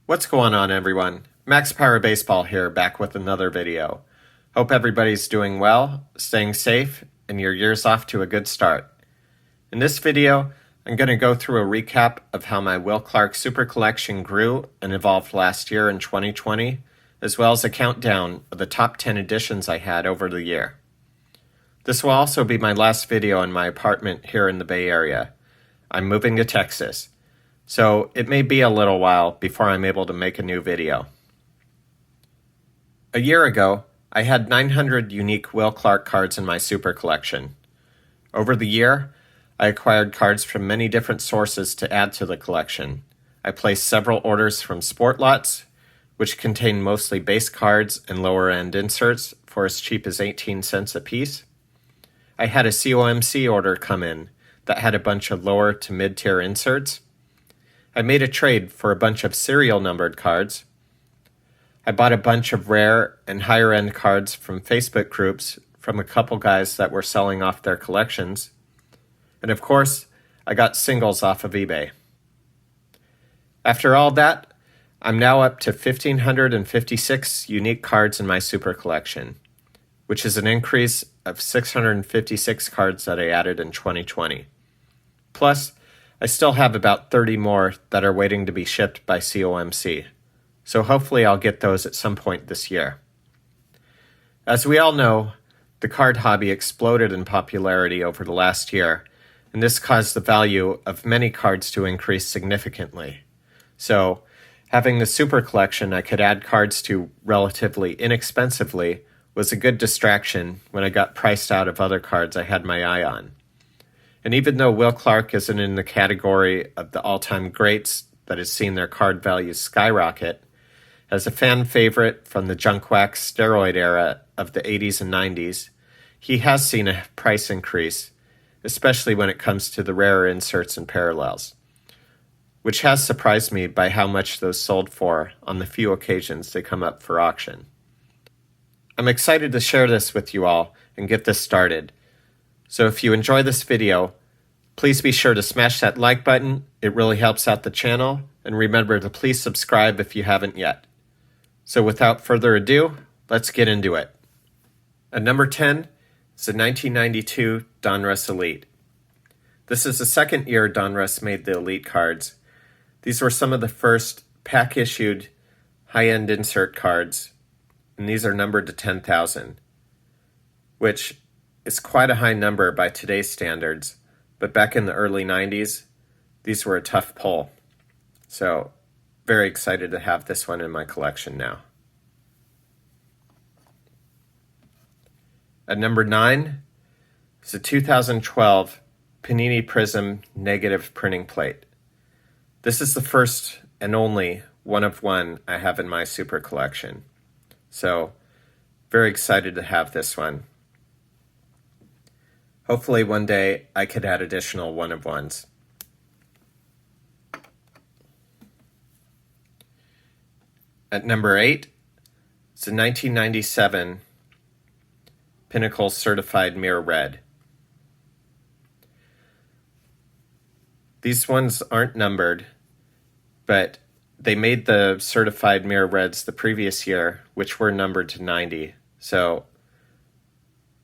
What's going on, everyone? Max Power Baseball here, back with another video. Hope everybody's doing well, staying safe, and your year's off to a good start. In this video, I'm going to go through a recap of how my Will Clark Super Collection grew and evolved last year in 2020, as well as a countdown of the top 10 additions I had over the year. This will also be my last video in my apartment here in the Bay Area. I'm moving to Texas, so it may be a little while before I'm able to make a new video. A year ago, I had 900 unique Will Clark cards in my Super Collection. Over the year, I acquired cards from many different sources to add to the collection. I placed several orders from Sport Lots, which contain mostly base cards and lower-end inserts for as cheap as 18 cents a piece. I had a COMC order come in that had a bunch of lower to mid-tier inserts. I made a trade for a bunch of serial numbered cards. I bought a bunch of rare and higher end cards from Facebook groups from a couple guys that were selling off their collections. And of course, I got singles off of eBay. After all that, I'm now up to 1,556 unique cards in my Super Collection, which is an increase of 656 cards that I added in 2020. Plus, I still have about 30 more that are waiting to be shipped by COMC, so hopefully I'll get those at some point this year. As we all know, the card hobby exploded in popularity over the last year, and this caused the value of many cards to increase significantly. So, having the Super Collection I could add cards to relatively inexpensively was a good distraction when I got priced out of other cards I had my eye on. And even though Will Clark isn't in the category of the all-time greats that has seen their card values skyrocket, as a fan favorite from the junk wax steroid era of the 80s and 90s, he has seen a price increase, especially when it comes to the rarer inserts and parallels, which has surprised me by how much those sold for on the few occasions they come up for auction. I'm excited to share this with you all and get this started. So if you enjoy this video, please be sure to smash that like button. It really helps out the channel. And remember to please subscribe if you haven't yet. So without further ado, let's get into it. At number 10 is the 1992 Donruss Elite. This is the second year Donruss made the Elite cards. These were some of the first pack-issued high-end insert cards, and these are numbered to 10,000, which is quite a high number by today's standards, but back in the early 90s, these were a tough pull. So, very excited to have this one in my collection now. At number 9 is the 2012 Panini Prism negative printing plate. This is the first and only one of one I have in my Super Collection. So, very excited to have this one. Hopefully one day I could add additional one-of-ones. At number 8, it's the 1997 Pinnacle Certified Mirror Red. These ones aren't numbered, but they made the Certified Mirror Reds the previous year, which were numbered to 90, so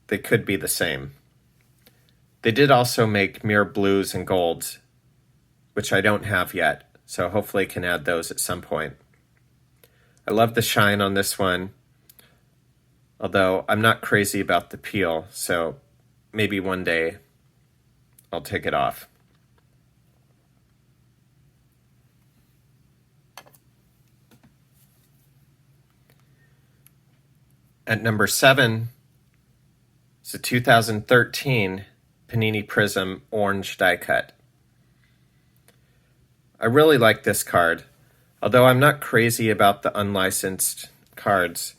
they could be the same. They did also make mirror blues and golds, which I don't have yet, so hopefully can add those at some point. I love the shine on this one, although I'm not crazy about the peel, so maybe one day I'll take it off. At number 7 is the 2013 Panini Prism Orange die cut. I really like this card, although I'm not crazy about the unlicensed cards.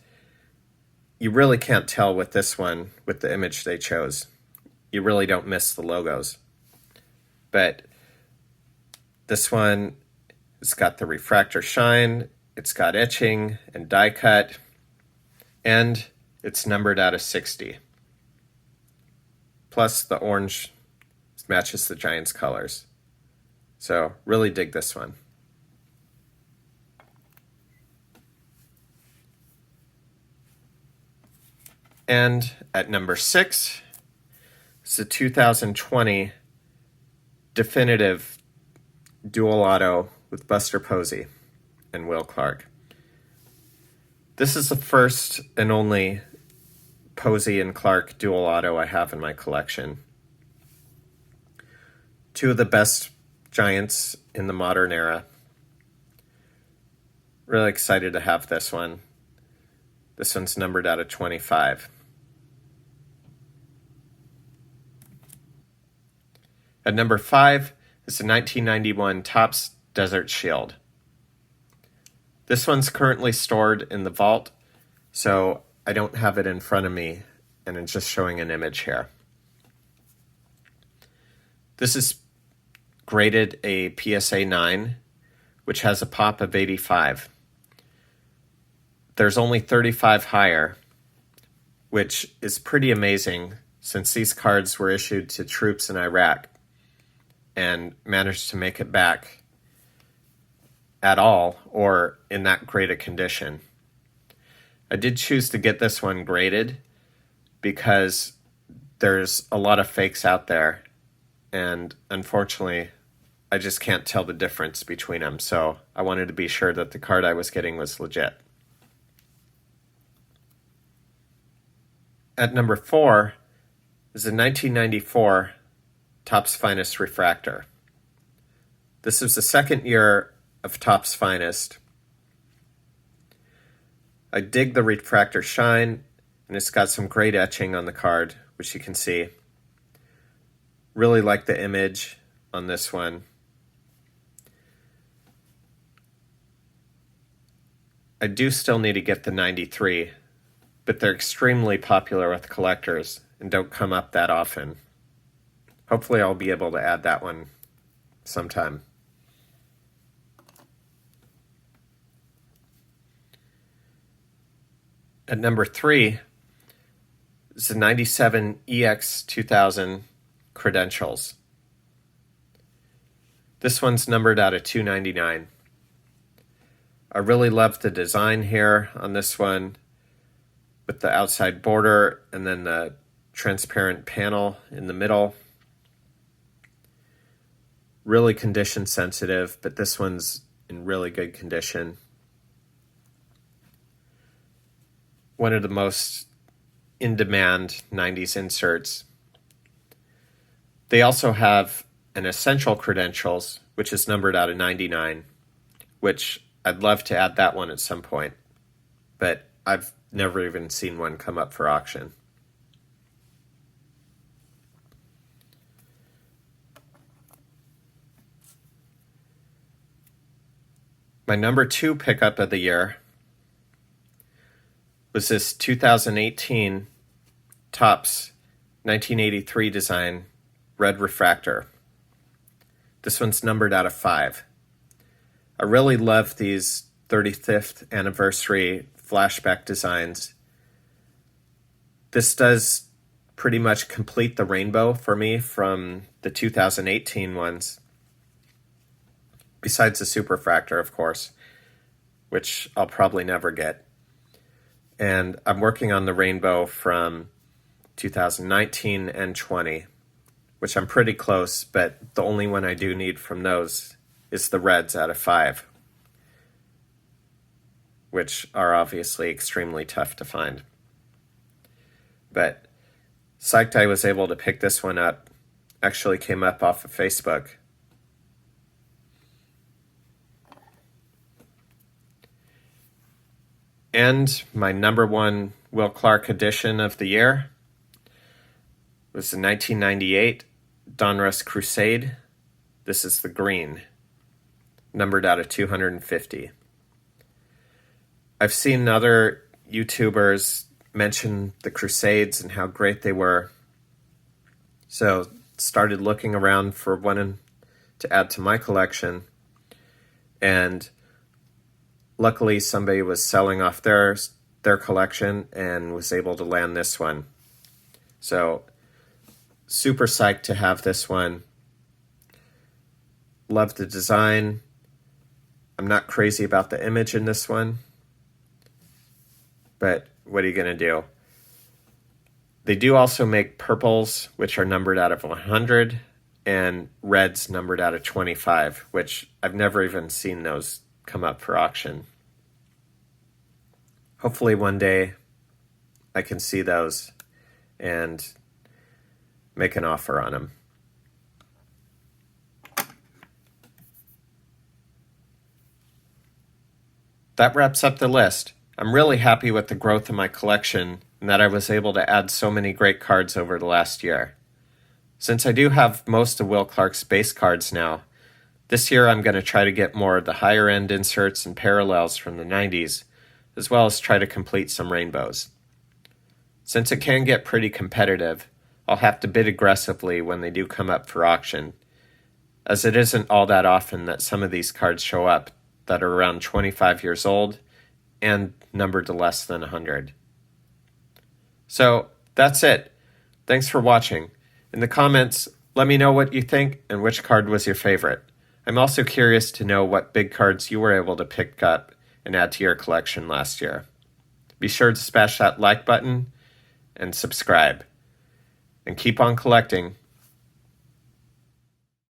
You really can't tell with this one with the image they chose. You really don't miss the logos. But this one, it's got the refractor shine, it's got etching and die cut, and it's numbered out of 60. Plus the orange matches the Giants' colors. So really dig this one. And at number 6 is the 2020 definitive dual auto with Buster Posey and Will Clark. This is the first and only Posey and Clark dual auto I have in my collection. Two of the best Giants in the modern era. Really excited to have this one. This one's numbered out of 25. At number 5 is the 1991 Topps Desert Shield. This one's currently stored in the vault, so I don't have it in front of me, and I'm just showing an image here. This is graded a PSA 9, which has a pop of 85. There's only 35 higher, which is pretty amazing since these cards were issued to troops in Iraq and managed to make it back at all or in that great a condition. I did choose to get this one graded because there's a lot of fakes out there, and unfortunately I just can't tell the difference between them, so I wanted to be sure that the card I was getting was legit. At number 4 is the 1994 Topps Finest Refractor. This is the second year of Topps Finest. I dig the refractor shine, and it's got some great etching on the card, which you can see. Really like the image on this one. I do still need to get the 93, but they're extremely popular with collectors and don't come up that often. Hopefully I'll be able to add that one sometime. At number 3 is the 97 EX 2000 Credentials. This one's numbered out of 299. I really love the design here on this one with the outside border and then the transparent panel in the middle. Really condition sensitive, but this one's in really good condition. One of the most in-demand 90s inserts. They also have an Essential Credentials, which is numbered out of 99, which I'd love to add that one at some point, but I've never even seen one come up for auction. My number 2 pickup of the year was this 2018 Topps 1983 design red refractor. This one's numbered out of 5. I really love these 35th anniversary flashback designs. This does pretty much complete the rainbow for me from the 2018 ones, besides the Superfractor, of course, which I'll probably never get. And I'm working on the rainbow from 2019 and 20, which I'm pretty close, but the only one I do need from those is the reds out of 5, which are obviously extremely tough to find. But psyched I was able to pick this one up. Actually came up off of Facebook. And my number 1 Will Clark edition of the year was the 1998 Donruss Crusade. This is the green, numbered out of 250. I've seen other YouTubers mention the Crusades and how great they were, so started looking around for one to add to my collection, and luckily somebody was selling off their collection and was able to land this one. So super psyched to have this one. Love the design. I'm not crazy about the image in this one, but what are you going to do? They do also make purples, which are numbered out of 100, and reds numbered out of 25, which I've never even seen those come up for auction. Hopefully one day I can see those and make an offer on them. That wraps up the list. I'm really happy with the growth of my collection and that I was able to add so many great cards over the last year. Since I do have most of Will Clark's base cards now, this year I'm going to try to get more of the higher end inserts and parallels from the 90s, as well as try to complete some rainbows. Since it can get pretty competitive, I'll have to bid aggressively when they do come up for auction, as it isn't all that often that some of these cards show up that are around 25 years old and numbered to less than 100. So that's it. Thanks for watching. In the comments, let me know what you think and which card was your favorite. I'm also curious to know what big cards you were able to pick up and add to your collection last year. Be sure to smash that like button and subscribe. And keep on collecting.